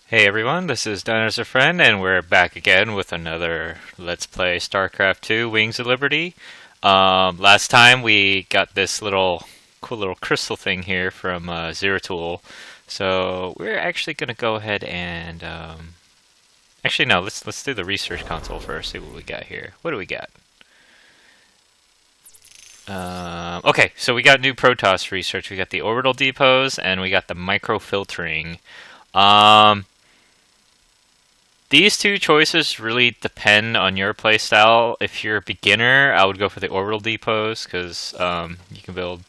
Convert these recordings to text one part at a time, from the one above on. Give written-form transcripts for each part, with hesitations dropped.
Hey everyone, this is Dinosaur Friend, and we're back again with another Let's Play StarCraft 2 Wings of Liberty. Last time we got this cool little crystal thing here from Zeratul, so we're actually going to go ahead and actually no, let's do the research console first. See what we got here. What do we got? Okay, so we got new Protoss research. We got the orbital depots, and we got the microfiltering. These two choices really depend on your playstyle. If you're a beginner, I would go for the orbital depots because you can build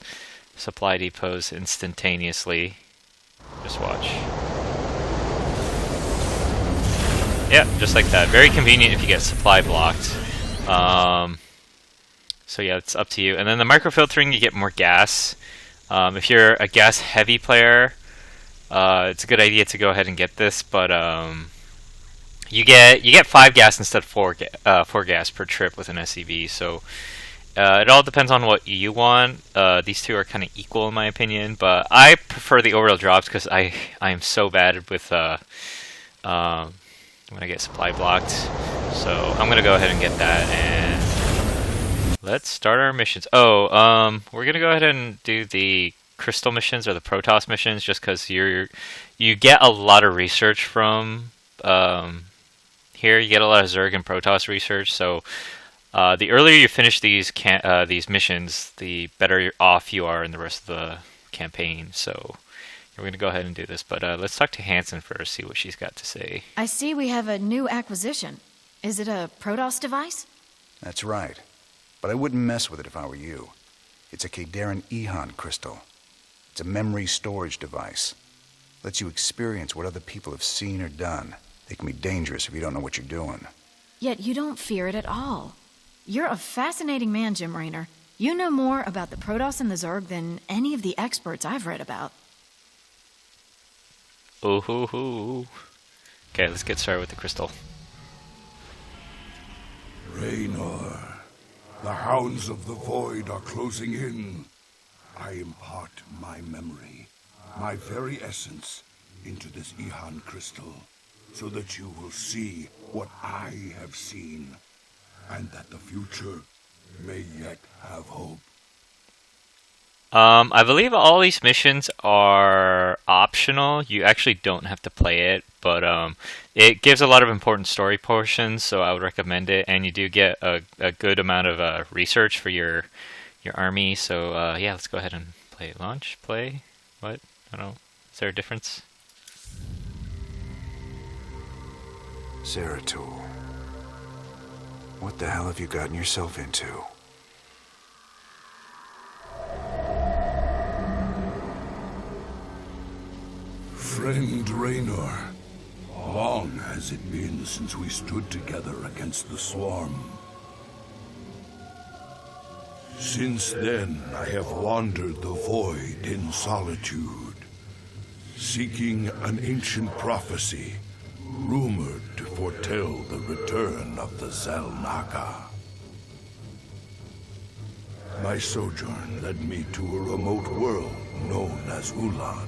supply depots instantaneously. Just watch. Yeah, just like that. Very convenient if you get supply blocked. So yeah, it's up to you. And then the microfiltering, you get more gas. If you're a gas-heavy player, it's a good idea to go ahead and get this, but you get 5 gas instead of 4 gas per trip with an SCV. So it all depends on what you want. These two are kind of equal in my opinion, but I prefer the orbital drops because I am so bad with when I get supply blocked. So I'm gonna go ahead and get that, and let's start our missions. Oh, we're gonna go ahead and do the crystal missions or the Protoss missions, just because you get a lot of research from here. You get a lot of Zerg and Protoss research, so the earlier you finish these missions, the better off you are in the rest of the campaign. So we're going to go ahead and do this, but let's talk to Hanson first, see what she's got to say. I see we have a new acquisition. Is it a Protoss device? That's right, but I wouldn't mess with it if I were you. It's a Terran crystal. It's a memory storage device. Lets you experience what other people have seen or done. They can be dangerous if you don't know what you're doing. Yet you don't fear it at all. You're a fascinating man, Jim Raynor. You know more about the Protoss and the Zerg than any of the experts I've read about. Ooh hoo hoo. Okay, let's get started with the crystal. Raynor, the hounds of the void are closing in. I impart my memory, my very essence, into this crystal, so that you will see what I have seen, and that the future may yet have hope. I believe all these missions are optional. You actually don't have to play it, but it gives a lot of important story portions, so I would recommend it. And you do get a good amount of research for your army. So yeah, let's go ahead and play. Launch, play. What? I don't know. Is there a difference? Zeratul. What the hell have you gotten yourself into? Friend Raynor, long has it been since we stood together against the swarm. Since then, I have wandered the void in solitude, seeking an ancient prophecy, rumored to foretell the return of the Zelnaga. My sojourn led me to a remote world known as Ulan,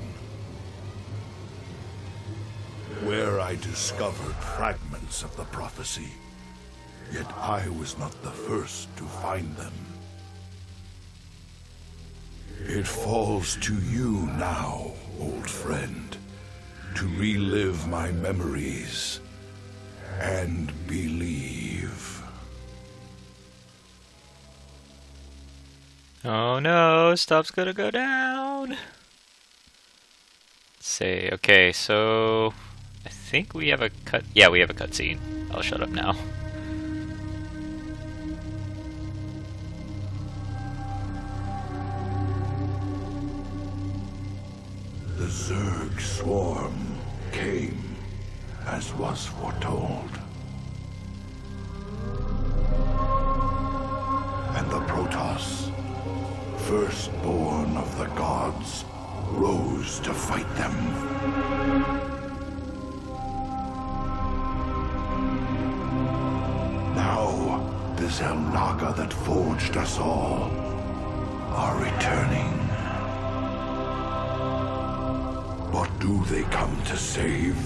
where I discovered fragments of the prophecy, yet I was not the first to find them. It falls to you now, old friend, to relive my memories and believe. Oh no, stuff's gonna go down. Let's see. Okay, so I think we have a cut. Yeah, we have a cutscene. I'll shut up now. The Zerg swarm came as was foretold. And the Protoss, firstborn of the gods, rose to fight them. Now, the Zelnaga that forged us all are returning. What do they come to save?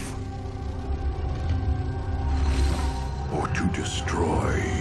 or to destroy.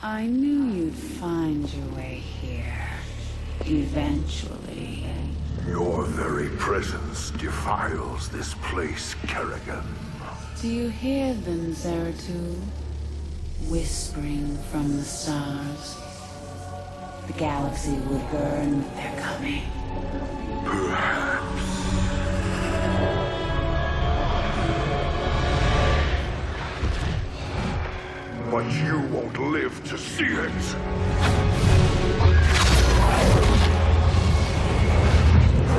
I knew you'd find your way here. Eventually. Your very presence defiles this place, Kerrigan. Do you hear them, Zeratul? Whispering from the stars. The galaxy will burn with their coming. Perhaps. But you won't live to see it.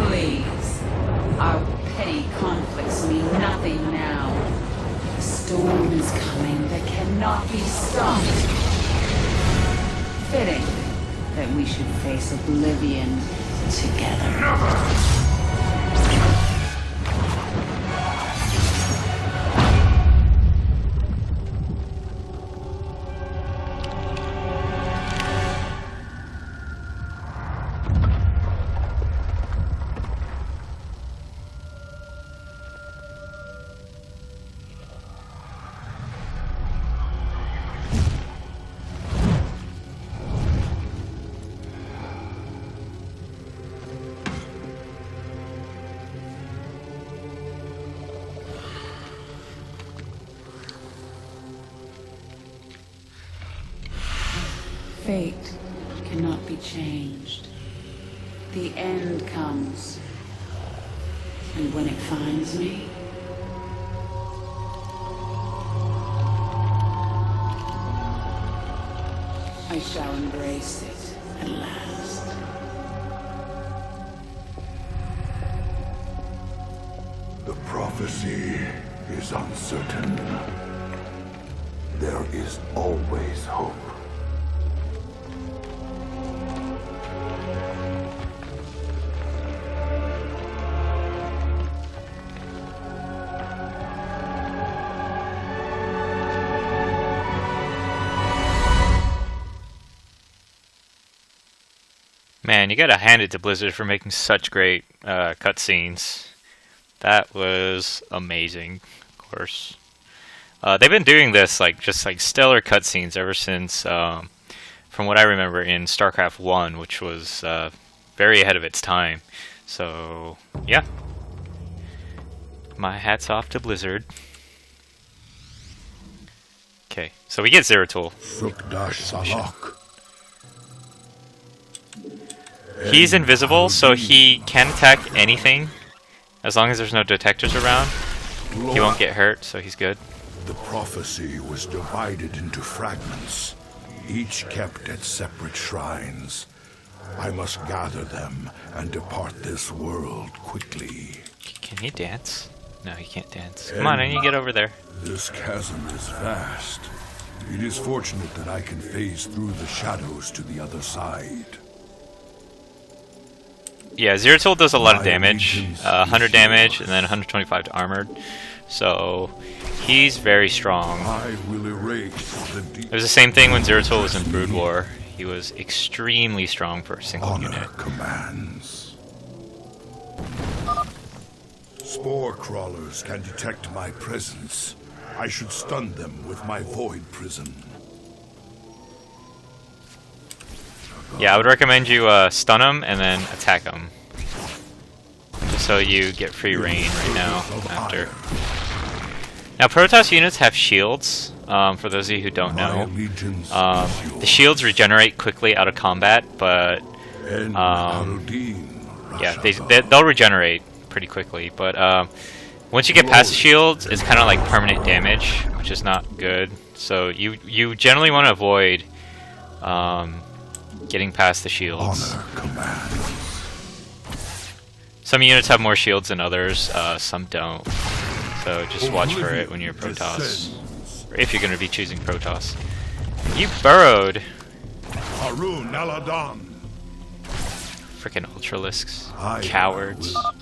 Please. Our petty conflicts mean nothing now. The storm is coming that cannot be stopped. Fitting that we should face oblivion together. Never! Fate cannot be changed. The end comes. And when it finds me, I shall embrace it at last. The prophecy is uncertain. There is always hope. Man, you gotta hand it to Blizzard for making such great cutscenes. That was amazing, of course. They've been doing this, just stellar cutscenes ever since, from what I remember, in Starcraft 1, which was very ahead of its time. So, yeah. My hat's off to Blizzard. Okay, so we get Zeratul. Sukdash Salak. He's invisible, so he can attack anything. As long as there's no detectors around, he won't get hurt, so he's good. The prophecy was divided into fragments, each kept at separate shrines. I must gather them and depart this world quickly. Can he dance? No, he can't dance. Come on, I need to get over there. This chasm is vast. It is fortunate that I can phase through the shadows to the other side. Yeah, Zeratul does a lot of damage. 100 damage and then 125 to armored. So, he's very strong. I will erase the It was the same thing when Zeratul was in Brood War. He was extremely strong for a single honor unit. commands. Spore crawlers can detect my presence. I should stun them with my void prison. Yeah, I would recommend you stun him and then attack him. Just so you get free reign right now after. Now, Protoss units have shields, for those of you who don't My know. allegiance is The shields regenerate quickly out of combat, but and yeah, they'll regenerate pretty quickly. But once you get past the shields, it's kind of like permanent damage, which is not good. So you generally want to avoid getting past the shields. honor command. Some units have more shields than others, some don't. So just watch for it when you're Protoss. Or if you're going to be choosing Protoss. You burrowed! Harun Aladan. Frickin' Ultralisks. I Cowards. will-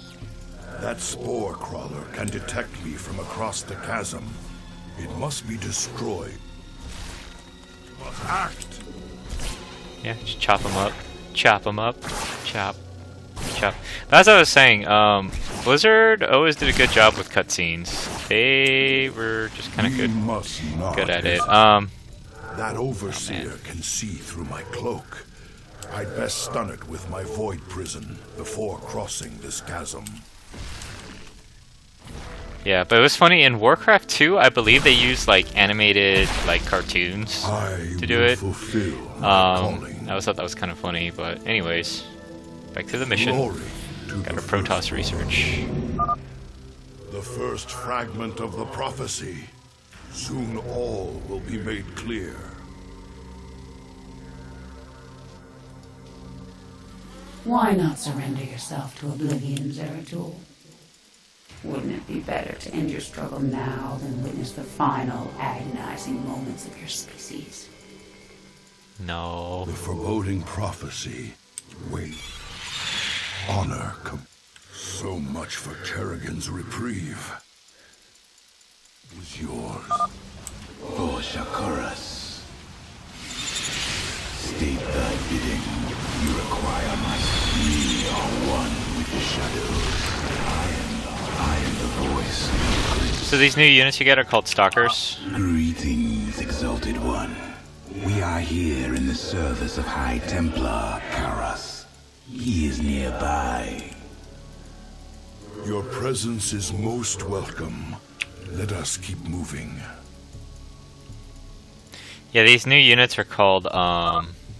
That spore crawler can detect me from across the chasm. It must be destroyed. Must act. Yeah, just chop them up. Chop them up. Chop. Chop. But as I was saying, Blizzard always did a good job with cutscenes. They were just kind of We good, must not good at it. hesitate. That overseer can see through my cloak. I'd best stun it with my void prison before crossing this chasm. Yeah, but it was funny in Warcraft 2. I believe they used like animated like cartoons I to do will it. fulfill my calling. I always thought that was kind of funny. But anyways, back to the mission. Glory to Got the our Protoss first research. The first fragment of the prophecy. Soon all will be made clear. Why not surrender yourself to oblivion, Zeratul? Wouldn't it be better to end your struggle now than witness the final agonizing moments of your species? No. The foreboding prophecy. Wait. Honor. So much for Kerrigan's reprieve. Is yours. For Shakuras. State thy bidding. You require my. We are one with the shadows. I am the voice of the eclipse. So these new units you get are called Stalkers. Greetings, Exalted One. We are here in the service of High Templar Karas. He is nearby. Your presence is most welcome. Let us keep moving. Yeah, these new units are called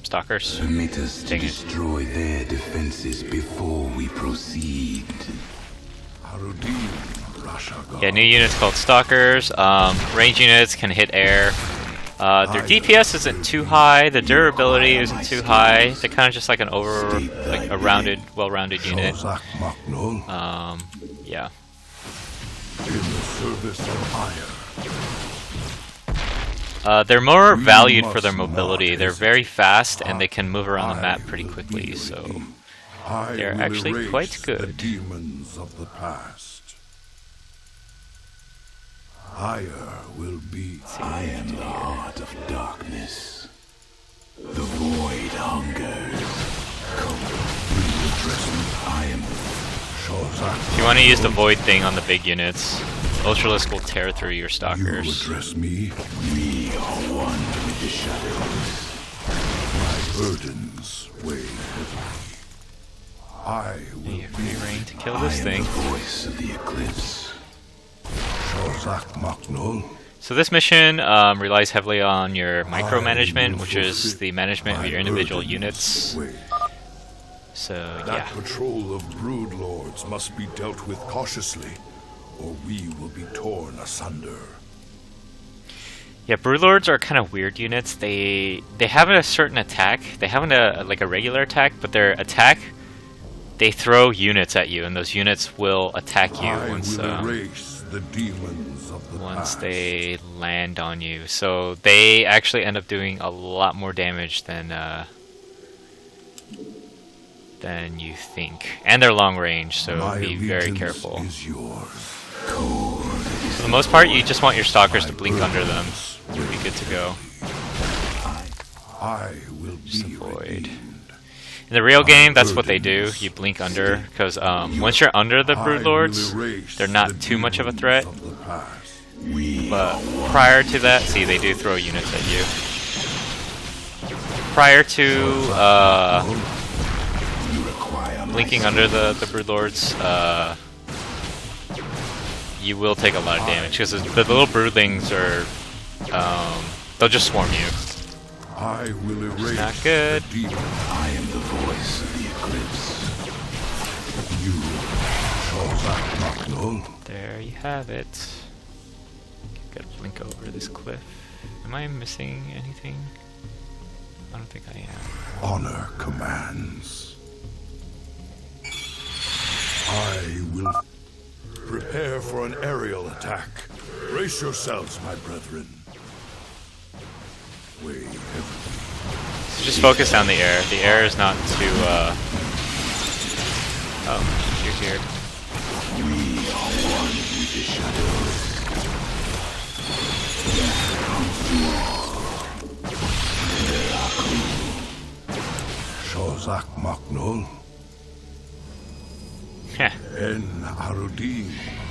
Stalkers. Permit us to Dang it. destroy their defenses before we proceed. Harudin Rashagar. Yeah, new units called Stalkers. Range units can hit air. Their DPS isn't too high. The durability isn't too high. They're kind of just like an a rounded, well-rounded unit. Shozak Maknul. Yeah. In the service of Ire. They're more valued for must their not mobility. They're hesitate. very fast and they can move around the map pretty I will quickly. be with So thee. I they're will actually erase quite The good. demons of the past. Ire will be. I am the heart of darkness. The void hungers. Come, you will dress me. I am if you want to use the void thing on the big units, Ultralisk will tear through your You Stalkers. address me. We are one with the shadows. My burdens weigh heavy. I will You have be free reign to kill I this am thing. the voice of the eclipse. Shozak Maknul. So this mission relies heavily on your micromanagement, which is the management of your individual units. So That yeah. patrol of brood lords must be dealt with cautiously, or we will be torn asunder. Yeah, Broodlords are kind of weird units. They have a certain attack. They have like a regular attack, but their attack, they throw units at you, and those units will attack you I once will erase the demons of the once past. they land on you. So they actually end up doing a lot more damage than you think, and they're long range, so My be very allegiance careful. is yours. For the most part, you just want your Stalkers to blink under them. You'll be good to go. I will Just be avoid. redeemed. In the real game, that's what they do. You blink under, because once you're under the I Brood will Lords, erase they're the not too much of a threat. demons of the past. But prior to that, see, they do throw units at you. Prior to blinking under the Brood Lords, you will take a lot of damage because the little broodlings are they'll just swarm you. I will erase Not good. the demon. I am the voice of the eclipse. You, Shozak Maknul. There you have it. Gotta blink over this cliff. Am I missing anything? I don't think I am. Honor commands. I will prepare for an aerial attack. Brace yourselves, my brethren. Way heavily. So just focus on the air. The air is not too, Oh, you're here. We are one with the shadows. Shozak Maknul. Heh. En Arudin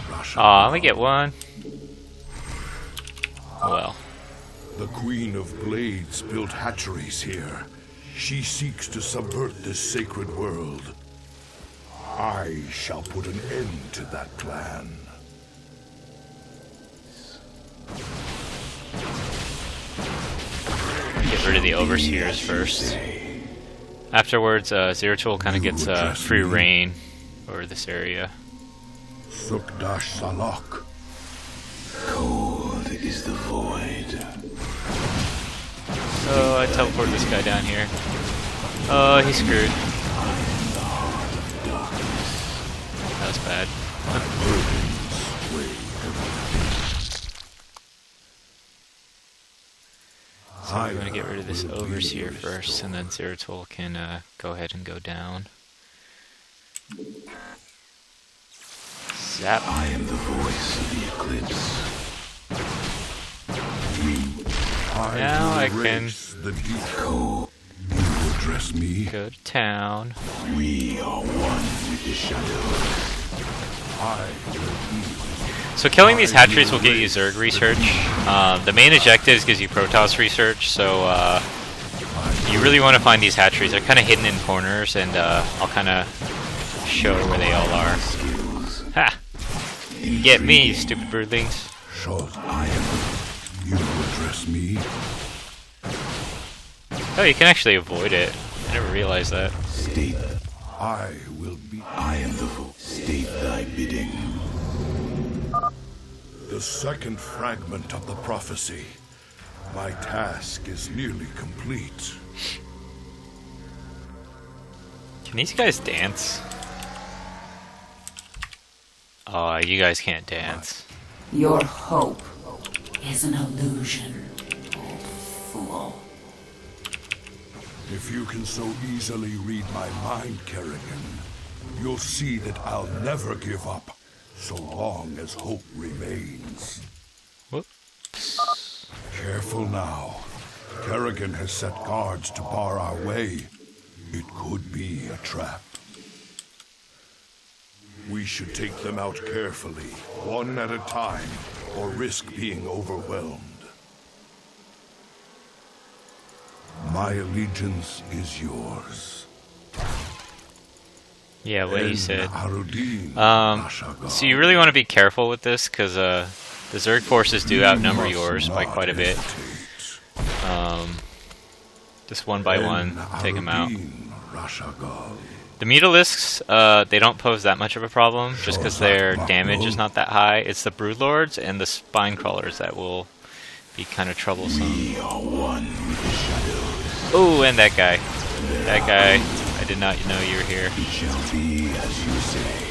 Rasha. Aw, let me get one. Oh well. The Queen of Blades built hatcheries here. She seeks to subvert this sacred world. I shall put an end to that plan. Get rid of the overseers first. Afterwards, Zeratul kind of gets free reign over this area. Sukdash Salak. Cold is the void. So I teleport this guy down here. Oh, he's screwed. That was bad. So we're going to get rid of this overseer first, and then Zeratul can go ahead and go down. Zap. I am the voice of the eclipse. Now I can The deep cold. You address me. go to town. We are one with the shadows. So killing these hatcheries will get you Zerg research. The main objectives gives you Protoss research, so you really want to find these hatcheries. They're kind of hidden in corners, and I'll kind of show where they all are. Ha! Get me, you stupid broodlings. Shows I am. You address me. Oh, you can actually avoid it. I never realized that. State. I will be. I am the voice. State thy bidding. The second fragment of the prophecy. My task is nearly complete. Can these guys dance? Oh, you guys can't dance. Your hope is an illusion, old fool. If you can so easily read my mind, Kerrigan, you'll see that I'll never give up, so long as hope remains. Whoops. Careful now. Kerrigan has set guards to bar our way. It could be a trap. We should take them out carefully, one at a time, or risk being overwhelmed. My allegiance is yours. Yeah, what he said. Arudin, So you really want to be careful with this, because the Zerg forces do outnumber yours by quite a bit. Just one by one, take them out. The Mutalisks, they don't pose that much of a problem, just because their damage is not that high. It's the Broodlords and the Spine Crawlers that will be kind of troublesome. Oh, and that guy. That guy, I did not know you were here. It shall be as you say.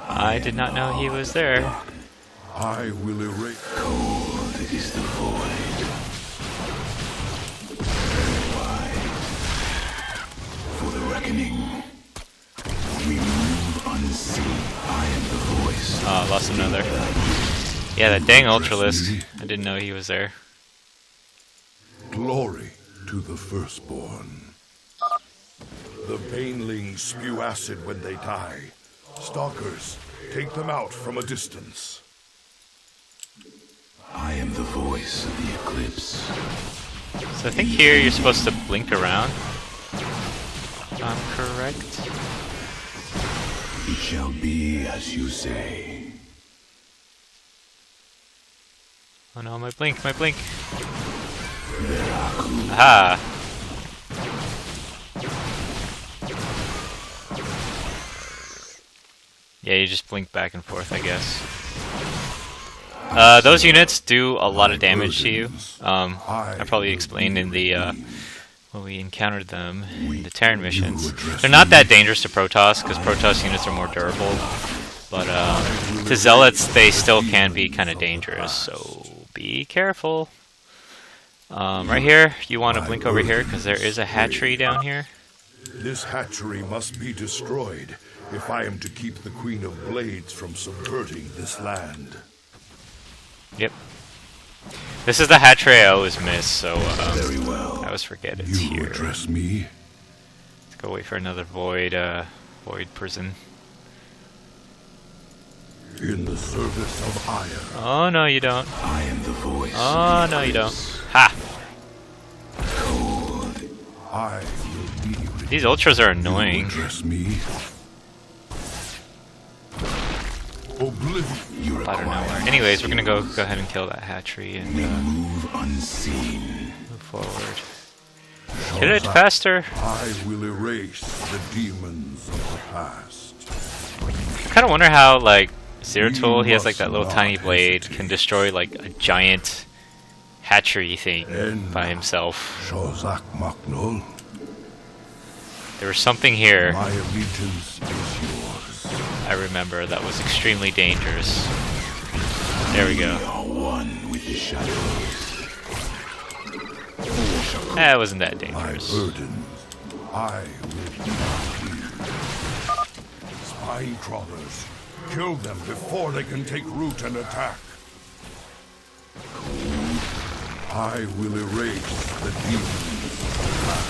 I did not know he was there. I will erase. Cold is the void. For the reckoning, we move unseen. I am the voice. Oh, I lost another. Yeah, that dang Ultralisk. I didn't know he was there. Glory to the firstborn. The banelings spew acid when they die. Stalkers, take them out from a distance. I am the voice of the eclipse. So I think here you're supposed to blink around. If I'm correct. shall be as you say. Oh no, my blink, my blink. Aha! Yeah, you just blink back and forth, I guess. Those units do a lot of damage to you. I probably explained in the when we encountered them in the Terran missions. They're not that dangerous to Protoss because Protoss units are more durable, but to Zealots they still can be kind of dangerous. So be careful. Right here, you want to blink over here because there is a hatchery down here. This hatchery must be destroyed if I am to keep the Queen of Blades from subverting this land. Yep. This is the hatchery I always miss, so Very well. I always forget it's You here. address me? Let's go wait for another void prison. In the service of Ire. Oh no, you don't. I am the voice. Oh no, you don't. Ha! I will be with These ultras are you. annoying. Address me. Oblivion. You I don't know. require Anyways, we're gonna go ahead and kill that hatchery and We move unseen. move forward. Kill it faster. I will erase the demons of the past. I kind of wonder how like Zeratul, he has like that little tiny blade, can destroy like a giant hatchery thing by himself. Shozak Maknul, There was something here my allegiance is yours. I remember that was extremely dangerous. There we We go. are one with the shadows. That wasn't that My dangerous. burden, I will be Spine crawlers, kill them before they can take root and attack. I will erase the demons.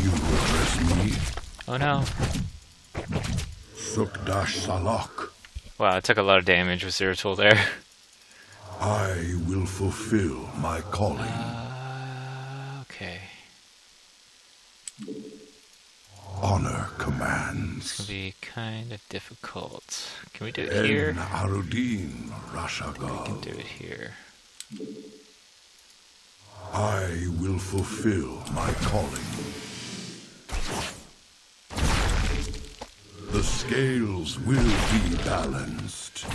You address me, Oh no. Sukdash Salak. Wow, I took a lot of damage with Zeratul there. I will fulfill my calling. Okay. Honor It's commands. gonna be kind of difficult. Can we do it En here? Arudin We can Rashagal. do it here. I will fulfill my calling. The scales will be balanced.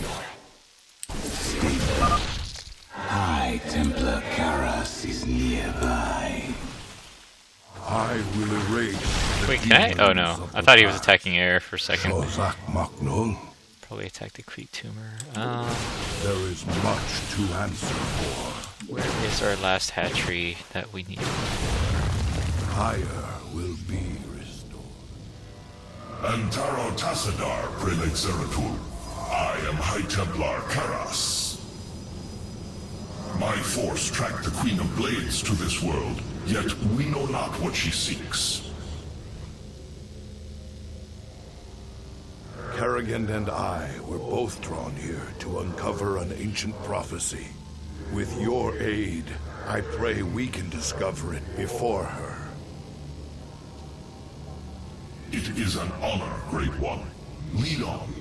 High Templar Karas is nearby. I will erase the Wait, can I? Oh no. demons of I the thought he was past. attacking air for a second. Shozak Maknul, Probably attacked the Creek Tumor. there is much to answer for. Where is our last hatchery that we need? Higher will be restored. Antaro Tassadar, Prelate Zeratul. I am High Templar Karas. My force tracked the Queen of Blades to this world, yet we know not what she seeks. Kerrigan and I were both drawn here to uncover an ancient prophecy. With your aid, I pray we can discover it before her. It is an honor, Great One. Lead on.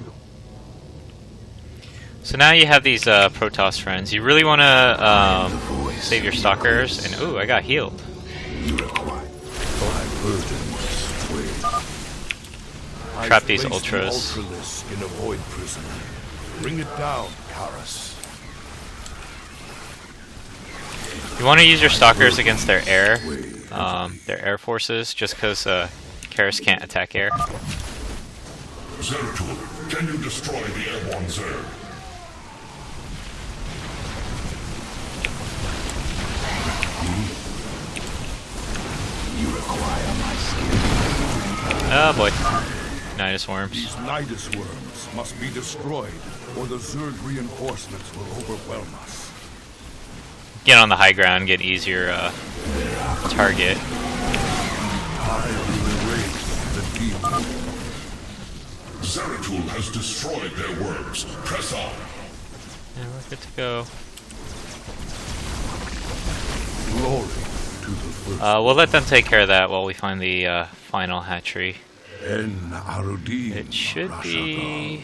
So now you have these Protoss friends. You really want to save your stalkers. And ooh, I got healed. You require My burdens weigh. Trap I've these placed the ultras. Ultralisk in a void prison. Bring it down, Karas. You want to use your stalkers against their air forces, just because Karas can't attack air. Zeratul, can you destroy the airborne Zerg? you require my skill. Oh boy. Nidus worms. These Nidus worms must be destroyed, or the Zerg reinforcements will overwhelm us. Get on the high ground, get easier target. I will erase the demons. Zeratul has destroyed their worms. Press on. And we're good to go. Glory to the first. We'll let them take care of that while we find the final hatchery. En Arudin. It should be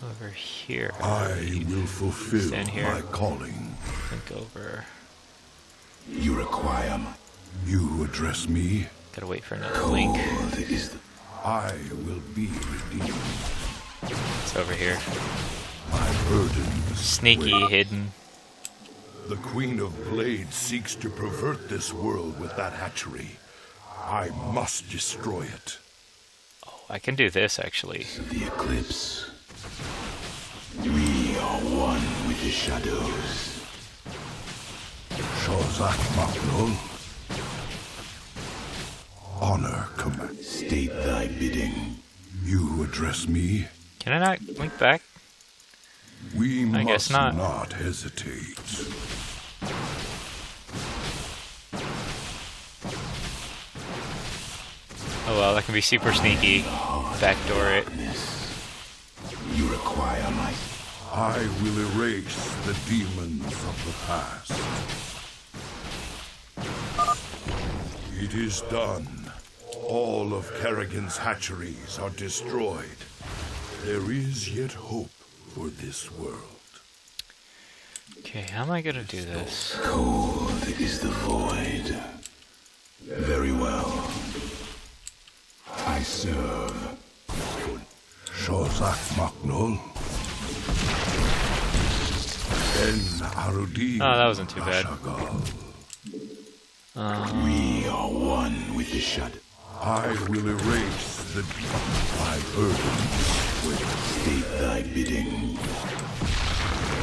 over here. I will fulfill Stand here. my calling. Think over. You require my You address me. Gotta wait for another link. cold is the I will be redeemed. It's over here. My burdens. Sneaky, hidden. The Queen of Blades seeks to pervert this world with that hatchery. I must destroy it. Oh, I can do this actually. the eclipse. We are one with the shadows. Shozak Maknul. Honor command. State thy bidding. You address me. Can I not link back? We I guess must not. not hesitate. Oh well, that can be super sneaky. Backdoor it. You require my I will erase the demons of the past. It is done. All of Kerrigan's hatcheries are destroyed. There is yet hope for this world. Okay, how am I gonna do this? cold is the void. Very well. I serve. Shozak Maknul. En Arudin. Oh, that wasn't too bad. Ashagal. We are one with the shadow. I will erase my burdens with State thy bidding.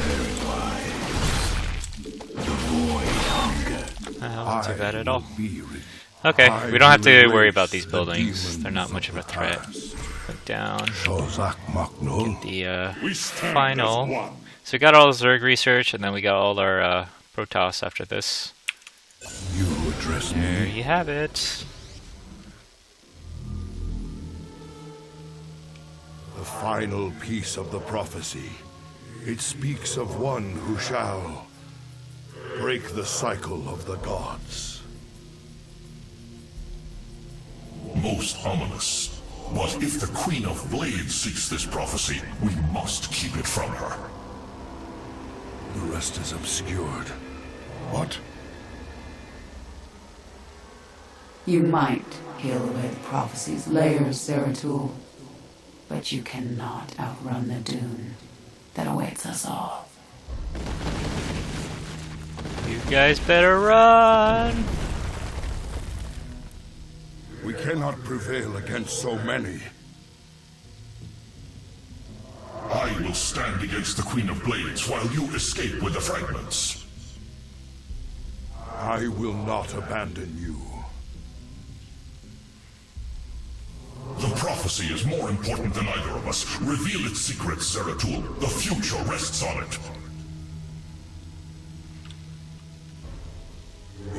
Very wise. The void hunger. Not too bad at all. be re- Okay, I we don't have will to worry erase about these the buildings. They're not demons much of a of the threat. past. Put down Shozak Maknul. the We stand final. as one. So we got all the Zerg research, and then we got all our Protoss after this. You address There me. you have it. The final piece of the prophecy. It speaks of one who shall break the cycle of the gods. Most ominous. But if the Queen of Blades seeks this prophecy, we must keep it from her. The rest is obscured. What? You might peel away the prophecy's layers, Zeratul, but you cannot outrun the doom that awaits us all. You guys better run! We cannot prevail against so many. I will stand against the Queen of Blades while you escape with the fragments. I will not abandon you. The prophecy is more important than either of us. Reveal its secrets, Zeratul. The future rests on it.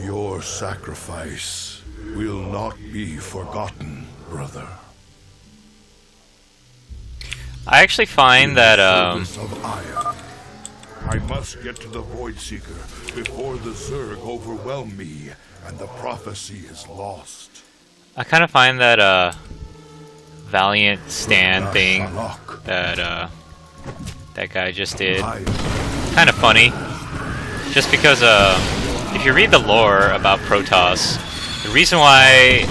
Your sacrifice will not be forgotten, brother. I actually find that Service of Aya. I must get to the Void Seeker before the Zerg overwhelm me and the prophecy is lost. I kind of find that Valiant stand thing that that guy just did kind of funny. Just because if you read the lore about Protoss, the reason why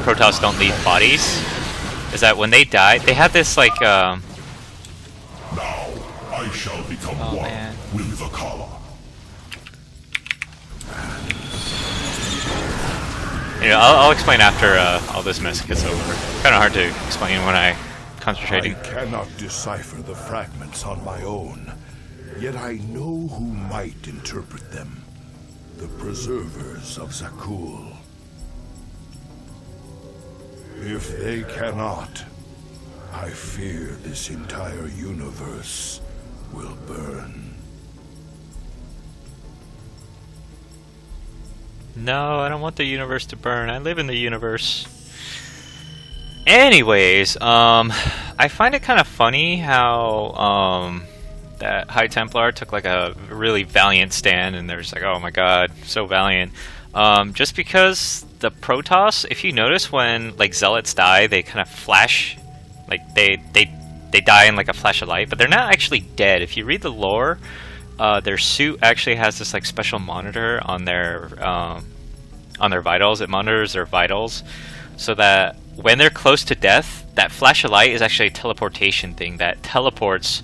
Protoss don't leave bodies is that when they died, they had this like Now, I shall become Oh, one man. with the Kala. you know, I'll explain after all this mess gets over. Kind of hard to explain when I'm concentrating. I cannot decipher the fragments on my own, yet I know who might interpret them. The preservers of Zakul. If they cannot, I fear this entire universe will burn. No, I don't want the universe to burn. I live in the universe. Anyways, I find it kind of funny how that High Templar took like a really valiant stand, and they're just like, "Oh my God, so valiant!" Just because the Protoss, if you notice when like zealots die, they kind of flash, like they die in like a flash of light, but they're not actually dead. If you read the lore, their suit actually has this like special monitor on their vitals. It monitors their vitals, so that when they're close to death, that flash of light is actually a teleportation thing that teleports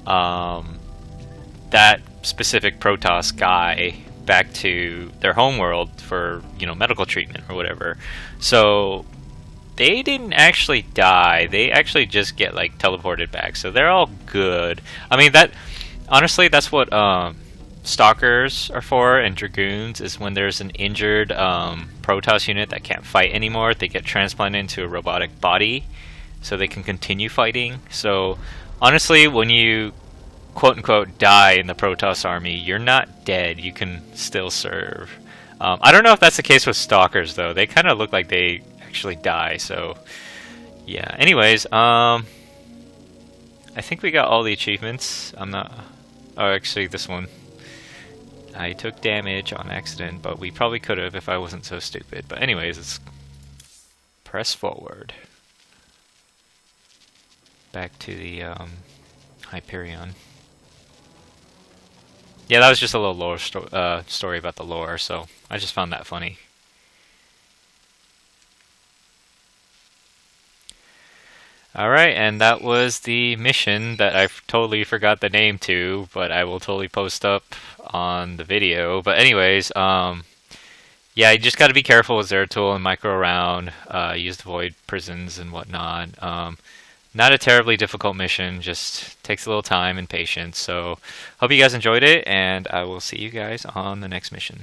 that specific Protoss guy back to their homeworld for, you know, medical treatment or whatever. So they didn't actually die. They actually just get like teleported back. So they're all good. I mean, that honestly, that's what stalkers are for, and dragoons, is when there's an injured Protoss unit that can't fight anymore, they get transplanted into a robotic body so they can continue fighting. So honestly, when you quote unquote die in the Protoss army, you're not dead. You can still serve. I don't know if that's the case with stalkers though. They kind of look like they actually die. So yeah. Anyways, I think we got all the achievements. I'm not. Oh, actually, this one. I took damage on accident, but we probably could have if I wasn't so stupid. But anyways, let's press forward. Back to the Hyperion. Yeah, that was just a little lore story about the lore, so I just found that funny. Alright, and that was the mission that I totally forgot the name to, but I will totally post up on the video. But anyways, yeah, you just gotta be careful with Zeratul and micro around, use the void prisons and whatnot. Not a terribly difficult mission, just takes a little time and patience. So, hope you guys enjoyed it, and I will see you guys on the next mission.